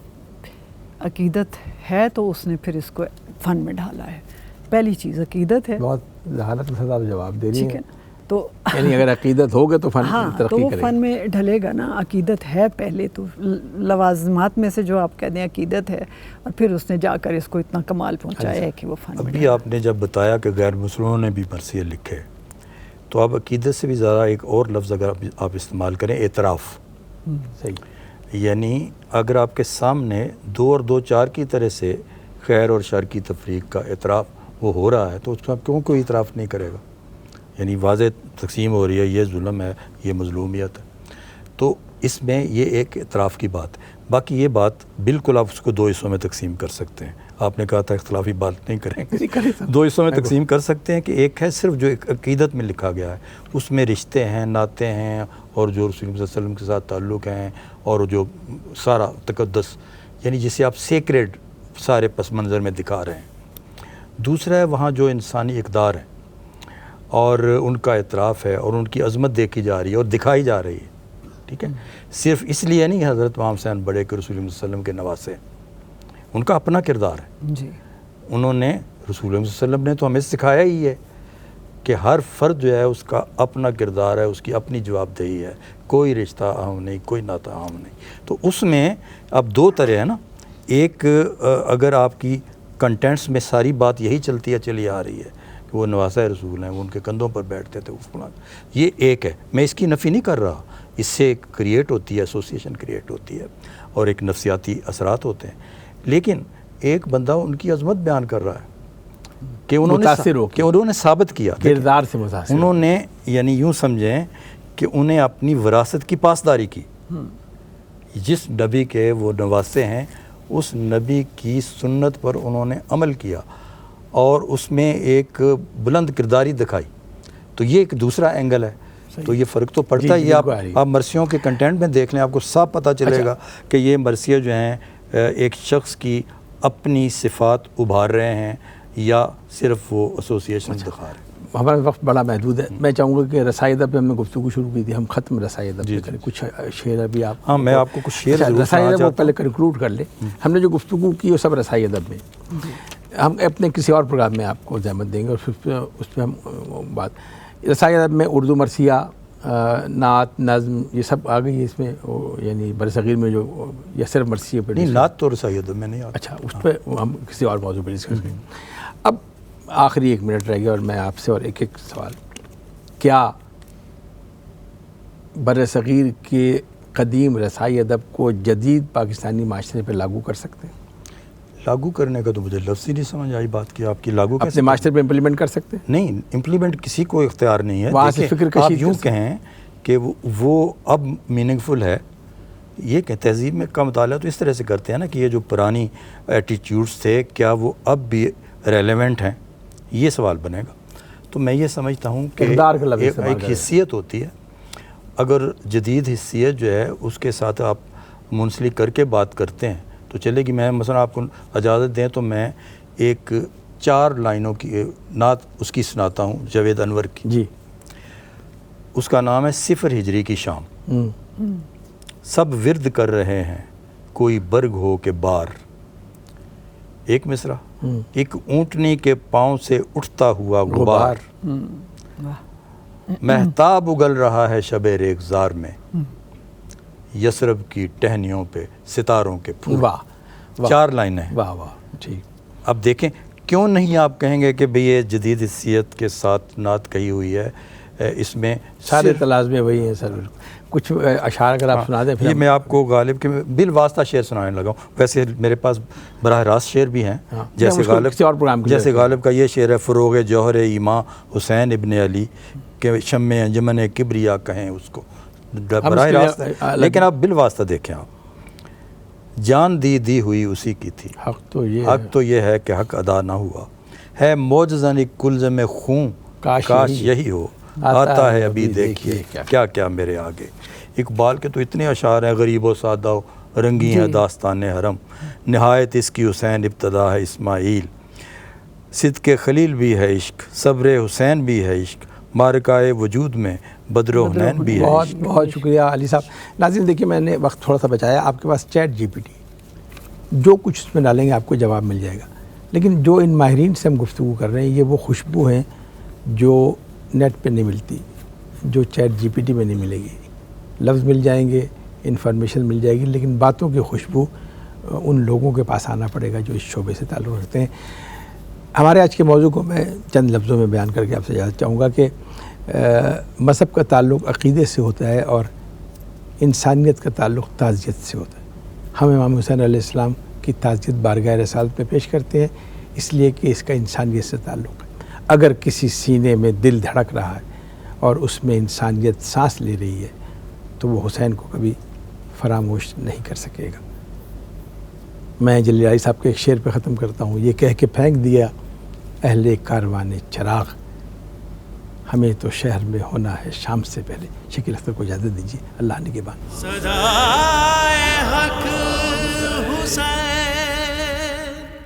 عقیدت ہے تو اس نے پھر اس کو فن میں ڈالا ہے. پہلی چیز عقیدت ہے. بہت ذہانت کے ساتھ جواب دے رہی ہیں. تو یعنی اگر عقیدت ہوگا تو فن ترقی تو وہ کرے گا. فن میں ڈھلے گا نا. عقیدت ہے پہلے تو، لوازمات میں سے جو آپ کہہ دیں عقیدت ہے، اور پھر اس نے جا کر اس کو اتنا کمال پہنچایا ہے کہ وہ فن میں. ابھی آپ نے جب بتایا کہ غیر مسلموں نے بھی مرثیے لکھے، تو آپ عقیدت سے بھی زیادہ ایک اور لفظ اگر آپ استعمال کریں، اعتراف. صحیح. یعنی اگر آپ کے سامنے 2 اور 2 4 کی طرح سے خیر اور شر کی تفریق کا اعتراف وہ ہو رہا ہے، تو اس کا کیوں کوئی اعتراف نہیں کرے گا؟ یعنی واضح تقسیم ہو رہی ہے، یہ ظلم ہے، یہ مظلومیت ہے. تو اس میں یہ ایک اعتراف کی بات ہے. باقی یہ بات بالکل آپ اس کو دو حصوں میں تقسیم کر سکتے ہیں. آپ نے کہا تھا اختلافی بات نہیں کریں گے, دو حصوں میں تقسیم کر سکتے ہیں کہ ایک ہے صرف جو ایک عقیدت میں لکھا گیا ہے, اس میں رشتے ہیں, ناطے ہیں, اور جو رسول اللہ صلی اللہ علیہ وسلم کے ساتھ تعلق ہیں, اور جو سارا تقدس یعنی جسے آپ سیکریڈ سارے پس منظر میں دکھا رہے ہیں. دوسرا ہے وہاں جو انسانی اقدار ہیں اور ان کا اعتراف ہے اور ان کی عظمت دیکھی جا رہی ہے اور دکھائی جا رہی ہے. ٹھیک ہے, صرف اس لیے نہیں حضرت امام حسین بڑے کے رسول اللہ صلی اللہ علیہ وسلم کے نواسے, ان کا اپنا کردار ہے. جی, انہوں نے رسول اللہ صلی اللہ علیہ وسلم نے تو ہمیں سکھایا ہی ہے کہ ہر فرد جو ہے اس کا اپنا کردار ہے, اس کی اپنی جواب دہی ہے, کوئی رشتہ اہم نہیں, کوئی ناطہ اہم نہیں. تو اس میں اب دو طرح ہے نا, ایک اگر آپ کی کنٹینٹس میں ساری بات یہی چلی آ رہی ہے کہ وہ نواسہ رسول ہیں, وہ ان کے کندھوں پر بیٹھتے تھے, یہ ایک ہے. میں اس کی نفی نہیں کر رہا, اس سے کریٹ ہوتی ہے, ایسوسیشن کریٹ ہوتی ہے اور ایک نفسیاتی اثرات ہوتے ہیں. لیکن ایک بندہ ان کی عظمت بیان کر رہا ہے کہ انہوں نے ثابت کیا کردار سے متاثر, انہوں نے یعنی یوں سمجھیں کہ انہیں اپنی وراثت کی پاسداری کی. جس نبی کے وہ نواسے ہیں اس نبی کی سنت پر انہوں نے عمل کیا اور اس میں ایک بلند کرداری دکھائی. تو یہ ایک دوسرا اینگل ہے. تو یہ فرق تو پڑتا ہے. یہ آپ مرثیوں کے کنٹینٹ میں دیکھ لیں, آپ کو صاف پتہ چلے گا کہ یہ مرثیے جو ہیں ایک شخص کی اپنی صفات ابھار رہے ہیں یا صرف وہ ایسوسیشن دکھا رہے ہیں. ہمارا وقت بڑا محدود ہے. میں چاہوں گا کہ رسائی ادب پہ ہم نے گفتگو شروع کی تھی, ہم ختم رسائی ادب پہ کریں. کچھ شعر ابھی آپ, ہاں میں آپ کو کچھ شعر رسائی ادب وہ پہلے کنکلوڈ کر لیں. ہم نے جو گفتگو کی وہ سب رسائی ادب میں, ہم اپنے کسی اور پروگرام میں آپ کو زحمت دیں گے اور اس پہ ہم بات. رسائی ادب میں اردو مرثیہ, نعت, نظم, یہ سب آ گئی ہے اس میں, یعنی برصغیر میں جو یا صرف مرثیے پہ نہیں, نعت تو رسائی ادب میں نہیں آتا. اچھا, اس پہ ہم کسی اور موضوع پہ ڈسکس کریں. اب آخری 1 منٹ رہ گیا اور میں آپ سے اور ایک سوال, کیا برصغیر کے قدیم رسائی ادب کو جدید پاکستانی معاشرے پہ لاگو کر سکتے ہیں؟ لاگو کرنے کا تو مجھے لفظ ہی نہیں سمجھ آئی بات کی آپ کی. لاگو اپنے معاشرے پہ امپلیمنٹ کر سکتے ہیں؟ نہیں, امپلیمنٹ کسی کو اختیار نہیں ہے. وہاں سے فکر آپ یوں کہیں کہ وہ اب میننگ فل ہے. یہ کہ تہذیب میں کا مطالعہ تو اس طرح سے کرتے ہیں نا کہ یہ جو پرانی ایٹیٹیوڈز تھے کیا وہ اب بھی ریلیونٹ ہیں, یہ سوال بنے گا. تو میں یہ سمجھتا ہوں کہ ایک حیثیت ہوتی ہے, اگر جدید حیثیت جو ہے اس کے ساتھ آپ منسلک کر کے بات کرتے ہیں تو چلے گی. میں مثلا آپ کو اجازت دیں تو میں ایک 4 لائنوں کی نعت اس کی سناتا ہوں, جاوید انور کی. جی, اس کا نام ہے 0 ہجری کی شام. سب ورد کر رہے ہیں کوئی برگ ہو کے بار, ایک مصرع, ایک اونٹنی کے پاؤں سے اٹھتا ہوا غبار, مہتاب اگل رہا ہے شب ریگزار میں, یثرب کی ٹہنیوں پہ ستاروں کے پھول. 4 لائنیں ہیں. واہ واہ, ٹھیک. اب دیکھیں کیوں نہیں آپ کہیں گے کہ بھئی یہ جدید حیثیت کے ساتھ نعت کہی ہوئی ہے. اس میں سارے تلازمے وہی ہیں سر. کچھ اشعار اگر آپ سنا دیں. یہ میں آپ کو غالب کے بالواسطہ شعر سنانے لگا ہوں. ویسے میرے پاس براہ راست شعر بھی ہیں, جیسے غالب کا یہ شعر ہے, فروغ جوہر ایماں حسین ابن علی کہ شمع انجمن کبریا کہیں اس کو, براہ راست ہے. لیکن آپ بالواسطہ دیکھیں, آپ جان دی ہوئی اسی کی تھی, حق تو یہ ہے کہ حق ادا نہ ہوا ہے, موجزن ایک کلزم خون کاش یہی ہو, آتا ہے ابھی دیکھیے کیا کیا میرے آگے. اقبال کے تو اتنے اشعار ہیں, غریب و سادہ رنگی ہے داستان حرم, نہایت اس کی حسین ابتدا ہے اسماعیل, صدق خلیل بھی ہے عشق, صبر حسین بھی ہے عشق, مارکائے وجود میں بدر و حنین بھی ہے. بہت بہت شکریہ علی صاحب. ناظرین دیکھیے میں نے وقت تھوڑا سا بچایا, آپ کے پاس چیٹ جی پی ٹی, جو کچھ اس میں ڈالیں گے آپ کو جواب مل جائے گا. لیکن جو ان ماہرین سے ہم گفتگو کر رہے ہیں یہ وہ خوشبو ہیں جو نیٹ پہ نہیں ملتی, جو چیٹ جی پی ٹی میں نہیں ملے گی. لفظ مل جائیں گے, انفارمیشن مل جائے گی, لیکن باتوں کی خوشبو ان لوگوں کے پاس آنا پڑے گا جو اس شعبے سے تعلق رکھتے ہیں. ہمارے آج کے موضوع کو میں چند لفظوں میں بیان کر کے آپ سے اجازت چاہوں گا کہ مذہب کا تعلق عقیدے سے ہوتا ہے اور انسانیت کا تعلق تعزیت سے ہوتا ہے. ہم امام حسین علیہ السلام کی تعزیت بارگاہ رسالت میں پیش کرتے ہیں اس لیے کہ اس کا انسانیت سے تعلق ہے. اگر کسی سینے میں دل دھڑک رہا ہے اور اس میں انسانیت سانس لے رہی ہے تو وہ حسین کو کبھی فراموش نہیں کر سکے گا۔ میں جلیل علی صاحب کے ایک شعر پہ ختم کرتا ہوں، یہ کہہ کے پھینک دیا اہل کاروان چراغ، ہمیں تو شہر میں ہونا ہے شام سے پہلے۔ شکیل اختر کو اجازت دیجیے، اللہ نگہبان۔ صدائے حق